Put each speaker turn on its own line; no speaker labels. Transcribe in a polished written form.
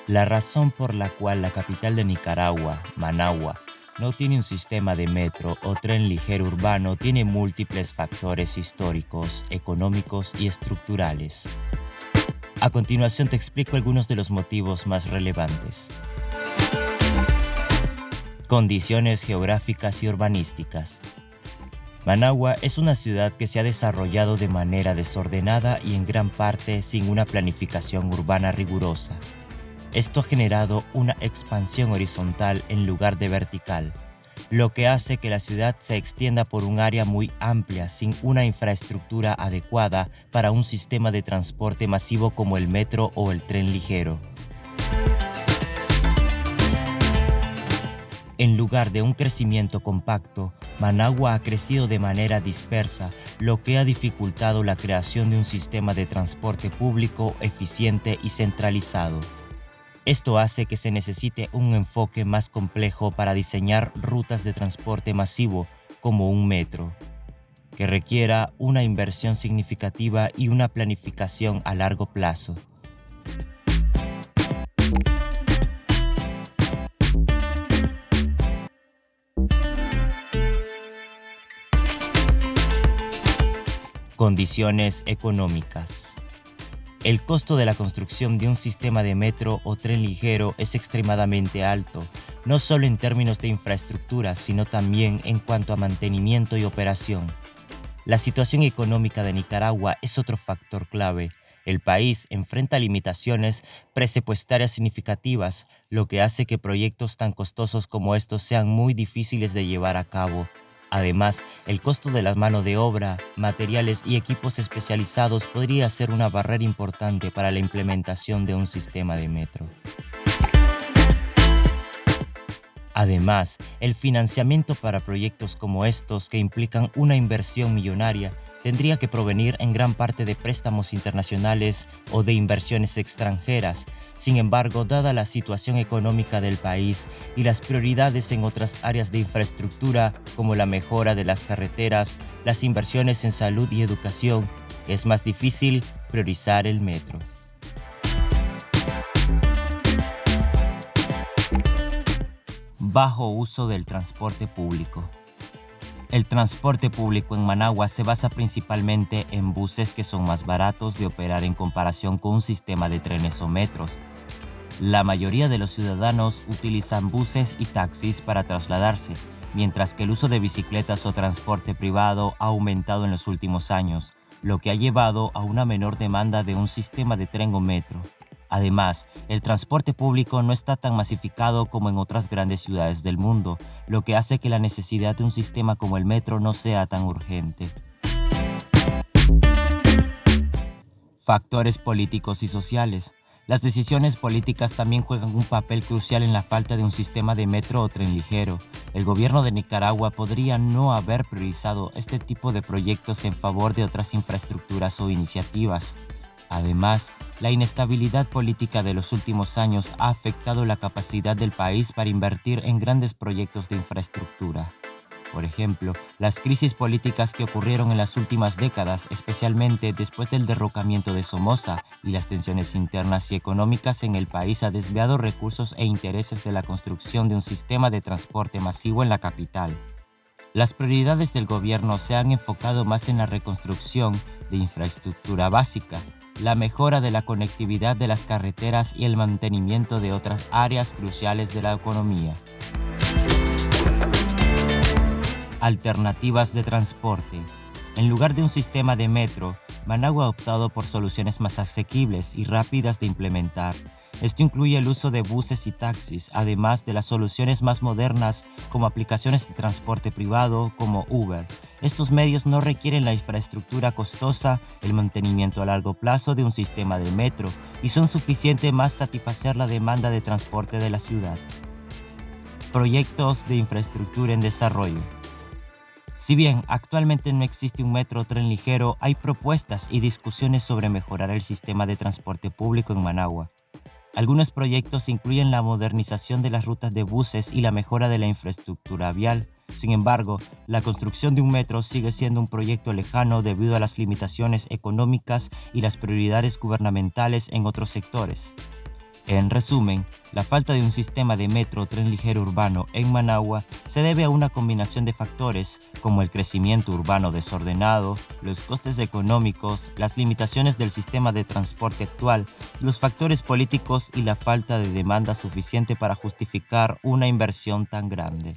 La razón por la cual la capital de Nicaragua, Managua, no tiene un sistema de metro o tren ligero urbano tiene múltiples factores históricos, económicos y estructurales. A continuación te explico algunos de los motivos más relevantes. Condiciones geográficas y urbanísticas. Managua es una ciudad que se ha desarrollado de manera desordenada y en gran parte sin una planificación urbana rigurosa. Esto ha generado una expansión horizontal en lugar de vertical, lo que hace que la ciudad se extienda por un área muy amplia sin una infraestructura adecuada para un sistema de transporte masivo como el metro o el tren ligero. En lugar de un crecimiento compacto, Managua ha crecido de manera dispersa, lo que ha dificultado la creación de un sistema de transporte público eficiente y centralizado. Esto hace que se necesite un enfoque más complejo para diseñar rutas de transporte masivo, como un metro, que requiera una inversión significativa y una planificación a largo plazo. Condiciones económicas. El costo de la construcción de un sistema de metro o tren ligero es extremadamente alto, no solo en términos de infraestructura, sino también en cuanto a mantenimiento y operación. La situación económica de Nicaragua es otro factor clave. El país enfrenta limitaciones presupuestarias significativas, lo que hace que proyectos tan costosos como estos sean muy difíciles de llevar a cabo. Además, el costo de la mano de obra, materiales y equipos especializados podría ser una barrera importante para la implementación de un sistema de metro. Además, el financiamiento para proyectos como estos, que implican una inversión millonaria, tendría que provenir en gran parte de préstamos internacionales o de inversiones extranjeras. Sin embargo, dada la situación económica del país y las prioridades en otras áreas de infraestructura, como la mejora de las carreteras, las inversiones en salud y educación, es más difícil priorizar el metro. Bajo uso del transporte público. El transporte público en Managua se basa principalmente en buses que son más baratos de operar en comparación con un sistema de trenes o metros. La mayoría de los ciudadanos utilizan buses y taxis para trasladarse, mientras que el uso de bicicletas o transporte privado ha aumentado en los últimos años, lo que ha llevado a una menor demanda de un sistema de tren o metro. Además, el transporte público no está tan masificado como en otras grandes ciudades del mundo, lo que hace que la necesidad de un sistema como el metro no sea tan urgente. Factores políticos y sociales. Las decisiones políticas también juegan un papel crucial en la falta de un sistema de metro o tren ligero. El gobierno de Nicaragua podría no haber priorizado este tipo de proyectos en favor de otras infraestructuras o iniciativas. Además, la inestabilidad política de los últimos años ha afectado la capacidad del país para invertir en grandes proyectos de infraestructura. Por ejemplo, las crisis políticas que ocurrieron en las últimas décadas, especialmente después del derrocamiento de Somoza, y las tensiones internas y económicas en el país ha desviado recursos e intereses de la construcción de un sistema de transporte masivo en la capital. Las prioridades del gobierno se han enfocado más en la reconstrucción de infraestructura básica, la mejora de la conectividad de las carreteras y el mantenimiento de otras áreas cruciales de la economía. Alternativas de transporte. En lugar de un sistema de metro, Managua ha optado por soluciones más asequibles y rápidas de implementar. Esto incluye el uso de buses y taxis, además de las soluciones más modernas como aplicaciones de transporte privado como Uber. Estos medios no requieren la infraestructura costosa, el mantenimiento a largo plazo de un sistema de metro y son suficientes para satisfacer la demanda de transporte de la ciudad. Proyectos de infraestructura en desarrollo. Si bien actualmente no existe un metro o tren ligero, hay propuestas y discusiones sobre mejorar el sistema de transporte público en Managua. Algunos proyectos incluyen la modernización de las rutas de buses y la mejora de la infraestructura vial. Sin embargo, la construcción de un metro sigue siendo un proyecto lejano debido a las limitaciones económicas y las prioridades gubernamentales en otros sectores. En resumen, la falta de un sistema de metro o tren ligero urbano en Managua se debe a una combinación de factores como el crecimiento urbano desordenado, los costes económicos, las limitaciones del sistema de transporte actual, los factores políticos y la falta de demanda suficiente para justificar una inversión tan grande.